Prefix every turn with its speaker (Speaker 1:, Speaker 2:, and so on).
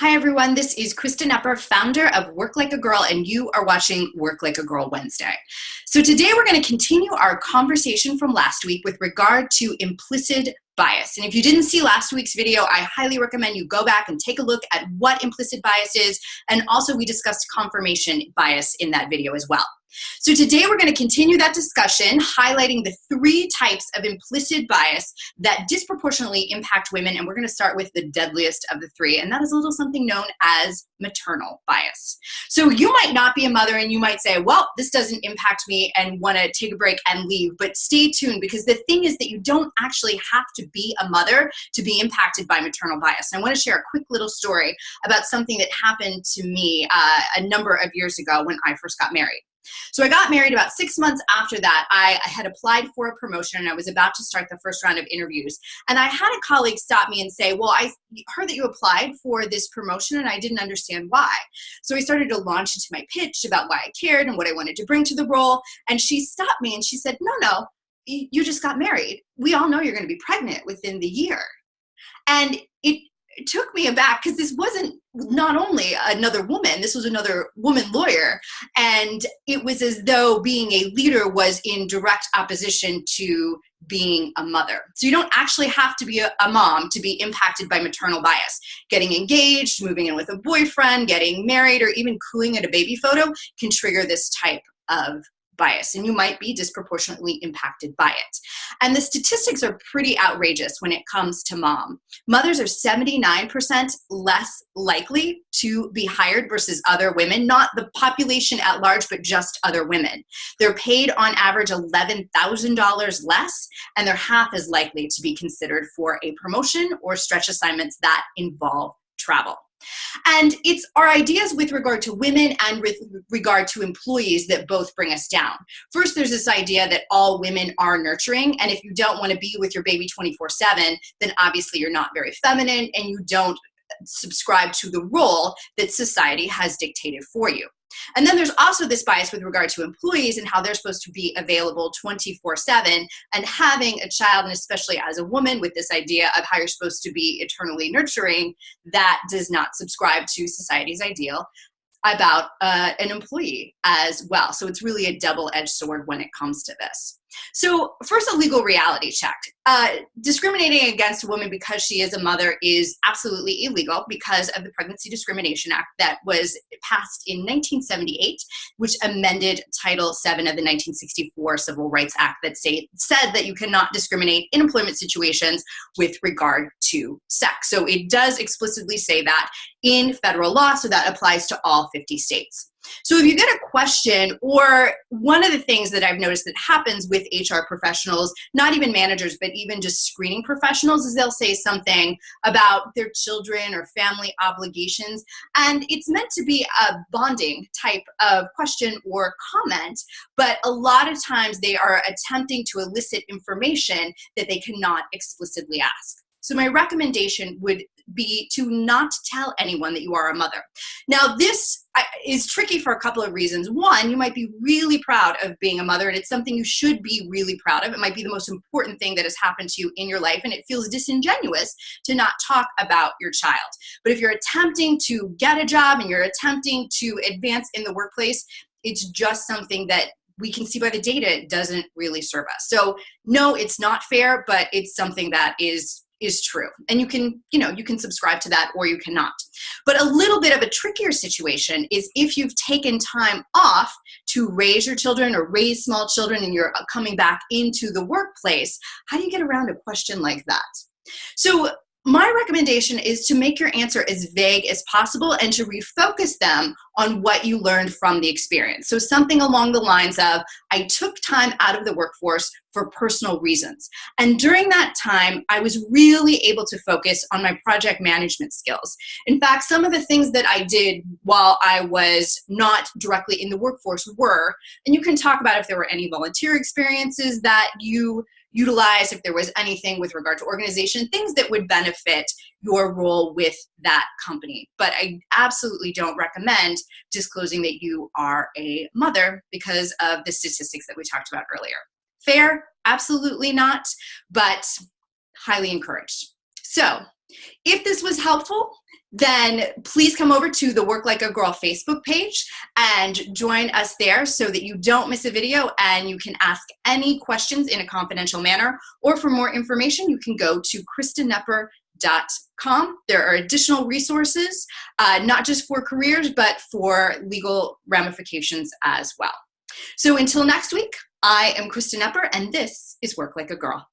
Speaker 1: Hi everyone, this is Krista Nepper, founder of Work Like a Girl, and you are watching Work Like a Girl Wednesday. So today we're going to continue our conversation from last week with regard to implicit bias. And if you didn't see last week's video, I highly recommend you go back and take a look at what implicit bias is, and also we discussed confirmation bias in that video as well. So today we're going to continue that discussion, highlighting the three types of implicit bias that disproportionately impact women, and we're going to start with the deadliest of the three, and that is a little something known as maternal bias. So you might not be a mother and you might say, well, this doesn't impact me, and want to take a break and leave, but stay tuned, because the thing is that you don't actually have to be a mother to be impacted by maternal bias. And I want to share a quick little story about something that happened to me a number of years ago when I first got married. So I got married about 6 months after that. I had applied for a promotion and I was about to start the first round of interviews. And I had a colleague stop me and say, well, I heard that you applied for this promotion and I didn't understand why. So I started to launch into my pitch about why I cared and what I wanted to bring to the role. And she stopped me and she said, no, you just got married. We all know you're going to be pregnant within the year. And it took me aback, because this wasn't not only another woman, this was another woman lawyer, and it was as though being a leader was in direct opposition to being a mother. So you don't actually have to be a mom to be impacted by maternal bias. Getting engaged, moving in with a boyfriend, getting married, or even cooing at a baby photo can trigger this type of bias, and you might be disproportionately impacted by it. And the statistics are pretty outrageous when it comes to mom. Mothers are 79% less likely to be hired versus other women, not the population at large, but just other women. They're paid on average $11,000 less, and they're half as likely to be considered for a promotion or stretch assignments that involve travel. And it's our ideas with regard to women and with regard to employees that both bring us down. First, there's this idea that all women are nurturing, and if you don't want to be with your baby 24/7, then obviously you're not very feminine and you don't subscribe to the role that society has dictated for you. And then there's also this bias with regard to employees and how they're supposed to be available 24/7, and having a child, and especially as a woman, with this idea of how you're supposed to be eternally nurturing, that does not subscribe to society's ideal about an employee as well. So it's really a double-edged sword when it comes to this. So first, a legal reality check. Discriminating against a woman because she is a mother is absolutely illegal because of the Pregnancy Discrimination Act that was passed in 1978, which amended Title VII of the 1964 Civil Rights Act that said that you cannot discriminate in employment situations with regard to sex. So it does explicitly say that in federal law, so that applies to all 50 states. So if you get a question, or one of the things that I've noticed that happens with HR professionals, not even managers, but even just screening professionals, is they'll say something about their children or family obligations. And it's meant to be a bonding type of question or comment, but a lot of times they are attempting to elicit information that they cannot explicitly ask. So my recommendation would be to not tell anyone that you are a mother. Now, this is tricky for a couple of reasons. One, you might be really proud of being a mother, and it's something you should be really proud of. It might be the most important thing that has happened to you in your life, and it feels disingenuous to not talk about your child. But if you're attempting to get a job and you're attempting to advance in the workplace, it's just something that we can see by the data doesn't really serve us. So no, it's not fair, but it's something that is true. And you can subscribe to that, or you cannot. But a little bit of a trickier situation is if you've taken time off to raise your children or raise small children and you're coming back into the workplace. How do you get around a question like that? So my recommendation is to make your answer as vague as possible and to refocus them on what you learned from the experience. So something along the lines of, I took time out of the workforce for personal reasons. And during that time, I was really able to focus on my project management skills. In fact, some of the things that I did while I was not directly in the workforce were, and you can talk about if there were any volunteer experiences that you utilize, if there was anything with regard to organization, things that would benefit your role with that company. But I absolutely don't recommend disclosing that you are a mother because of the statistics that we talked about earlier. Fair? Absolutely not, but highly encouraged. So if this was helpful, then please come over to the Work Like a Girl Facebook page and join us there so that you don't miss a video and you can ask any questions in a confidential manner. Or for more information, you can go to KristenKnepper.com. There are additional resources, not just for careers, but for legal ramifications as well. So until next week, I am Kristen Knepper, and this is Work Like a Girl.